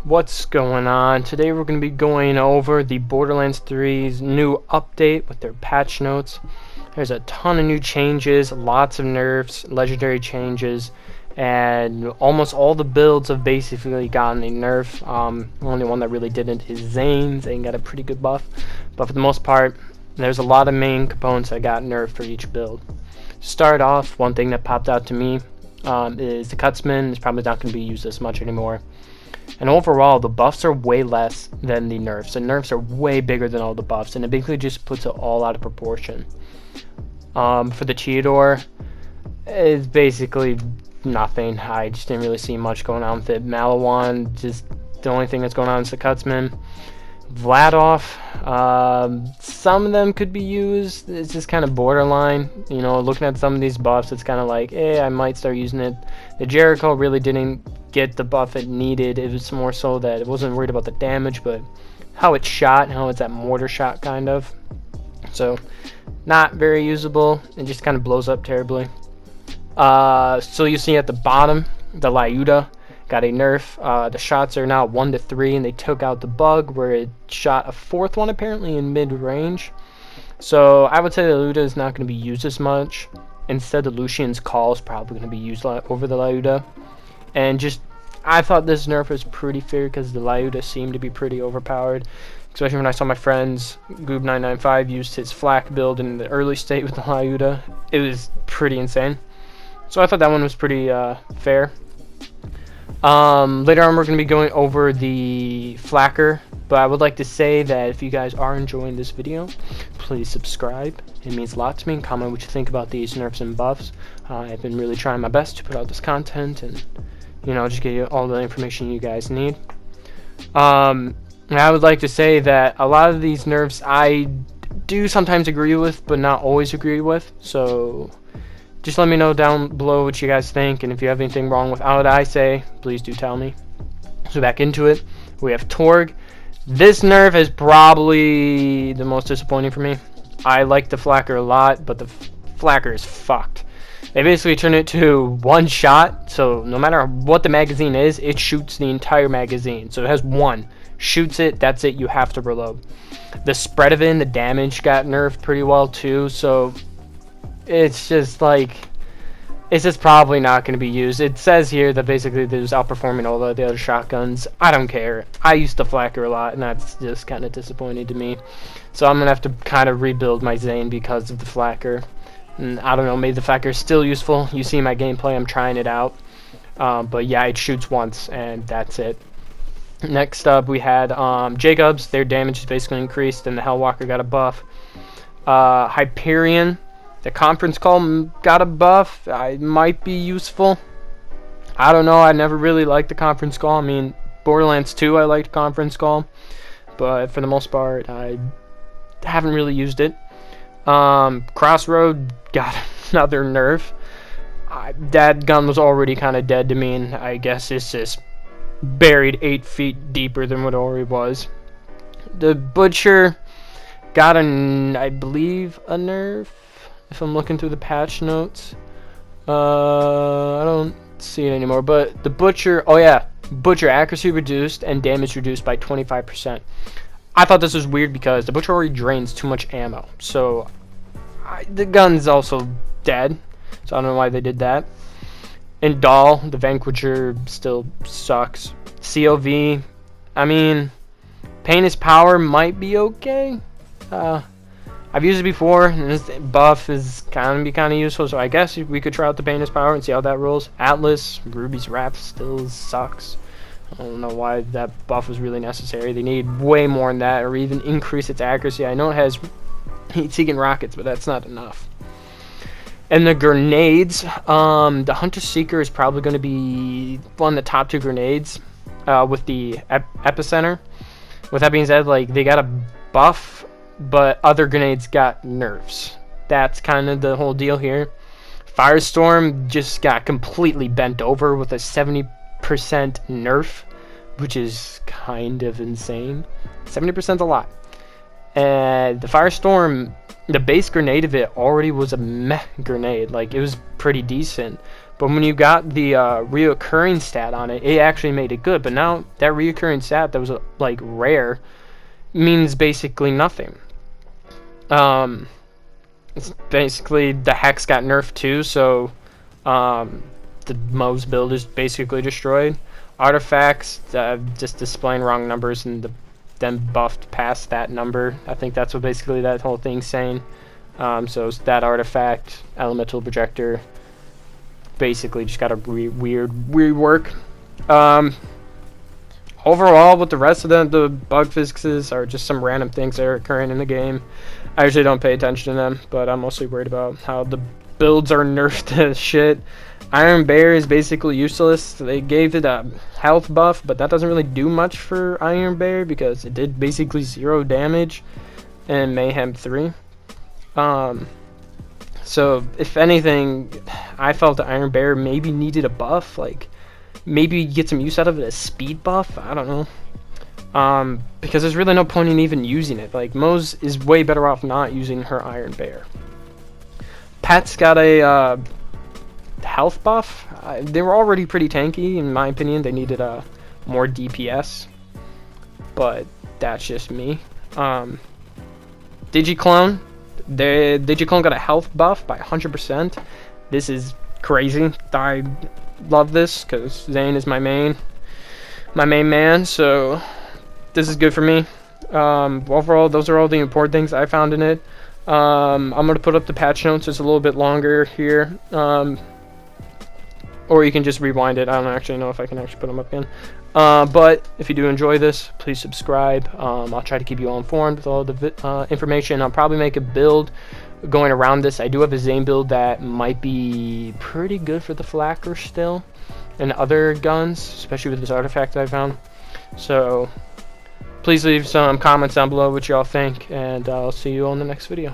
What's going on? Today we're going to be going over the Borderlands 3's new update with their patch notes. There's a ton of new changes, lots of nerfs, legendary changes, and almost all the builds have basically gotten a nerf. The only one that really didn't is Zane. Zane got a pretty good buff, but for the most part, there's a lot of main components that got nerfed for each build. To start off, one thing that popped out to me is the Cutsman is probably not going to be used as much anymore. And overall, the buffs are way less than the nerfs. The nerfs are way bigger than all the buffs, and it basically just puts it all out of proportion. For the Cheetor, it's basically nothing. I just didn't really see much going on with it. Malawan, just the only thing that's going on is the Cutsman. Vladoff, some of them could be used. It's just kind of borderline. You know, looking at some of these buffs, it's kind of like, I might start using it. The Jericho really didn't get the buff it needed. It was more so that it wasn't worried about the damage, but how it's shot, how it's that mortar shot kind of. So, not very usable. It just kind of blows up terribly. So you see at the bottom, the Lyuda got a nerf. The shots are now 1 to 3, and they took out the bug where it shot a fourth one apparently in mid-range. So I would say the Lyuda is not going to be used as much. Instead, the Lucian's Call is probably going to be used over the Lyuda. And just, I thought this nerf was pretty fair because the Lyuda seemed to be pretty overpowered. Especially when I saw my friends, Goob995 used his flak build in the early state with the Lyuda. It was pretty insane. So I thought that one was pretty fair. Later on we're going to be going over the flacker, but I would like to say that if you guys are enjoying this video, please subscribe. It means a lot to me, and comment what you think about these nerfs and buffs. I've been really trying my best to put out this content and, you know, just get you all the information you guys need. And I would like to say that a lot of these nerfs I do sometimes agree with, but not always agree with, so just let me know down below what you guys think, and if you have anything wrong with what I say, please do tell me. So back into it, we have Torg. This nerf is probably the most disappointing for me. I like the flacker a lot, but the flacker is fucked. They basically turn it to one shot, so no matter what the magazine is, it shoots the entire magazine. So it has one. Shoots it, that's it, you have to reload. The spread of it and the damage got nerfed pretty well too, so it's just like, it's just probably not going to be used. It says here that basically there's outperforming all the other shotguns. I don't care. I used the flacker a lot, and that's just kind of disappointing to me. So I'm going to have to kind of rebuild my Zane because of the flacker. And I don't know, maybe the flacker is still useful. You see my gameplay, I'm trying it out. But yeah, it shoots once, and that's it. Next up, we had Jacobs. Their damage is basically increased, and the Hellwalker got a buff. Hyperion, the conference call got a buff. It might be useful. I don't know. I never really liked the conference call. I mean, Borderlands 2, I liked conference call, but for the most part, I haven't really used it. Crossroad got another nerf. That gun was already kind of dead to me, and I guess it's just buried 8 feet deeper than what it already was. The Butcher got I believe a nerf, if I'm looking through the patch notes. I don't see it anymore, but the Butcher, oh yeah, Butcher accuracy reduced and damage reduced by 25%. I thought this was weird because the Butcher already drains too much ammo, so the gun's also dead, so I don't know why they did that. And Dahl, the Vanquisher, still sucks. COV, I mean, Pain is Power might be okay. I've used it before, and this buff is kind of useful, so I guess we could try out the Pain is Power and see how that rolls. Atlas, Ruby's Wrath still sucks. I don't know why that buff was really necessary. They need way more than that, or even increase its accuracy. I know it has heat-seeking rockets, but that's not enough. And the grenades, the Hunter Seeker is probably going to be one of the top 2 grenades with the epicenter. With that being said, like, they got a buff, but other grenades got nerfs. That's kind of the whole deal here. Firestorm just got completely bent over with a 70% nerf, which is kind of insane. 70% a lot. And the Firestorm, the base grenade of it already was a meh grenade. Like, it was pretty decent. But when you got the reoccurring stat on it, it actually made it good. But now that reoccurring stat that was like rare means basically nothing. It's basically the hex got nerfed too, so the Mo's build is basically destroyed. Artifacts just displaying wrong numbers and then buffed past that number. I think that's what basically that whole thing's saying. So that artifact, elemental projector, basically just got a weird rework. Overall, with the rest of the bug fixes are just some random things that are occurring in the game. I usually don't pay attention to them, but I'm mostly worried about how the builds are nerfed to shit. Iron Bear is basically useless. They gave it a health buff, but that doesn't really do much for Iron Bear because it did basically 0 damage in Mayhem 3. So if anything, I felt the Iron Bear maybe needed a buff, like maybe get some use out of it as speed buff. I don't know. Because there's really no point in even using it. Like, Mo's is way better off not using her Iron Bear. Pat's got a health buff. They were already pretty tanky, in my opinion. They needed more DPS, but that's just me. Digiclone. The Digiclone got a health buff by 100%. This is crazy. I love this because Zane is my main man, so this is good for me. Overall, those are all the important things I found in it. I'm gonna put up the patch notes. It's a little bit longer here, or you can just rewind it. I don't actually know if I can actually put them up again. But if you do enjoy this, please subscribe. I'll try to keep you all informed with all the information. I'll probably make a build going around this. I do have a Zane build that might be pretty good for the Flacker still, and other guns, especially with this artifact that I found. So please leave some comments down below what y'all think, and I'll see you on the next video.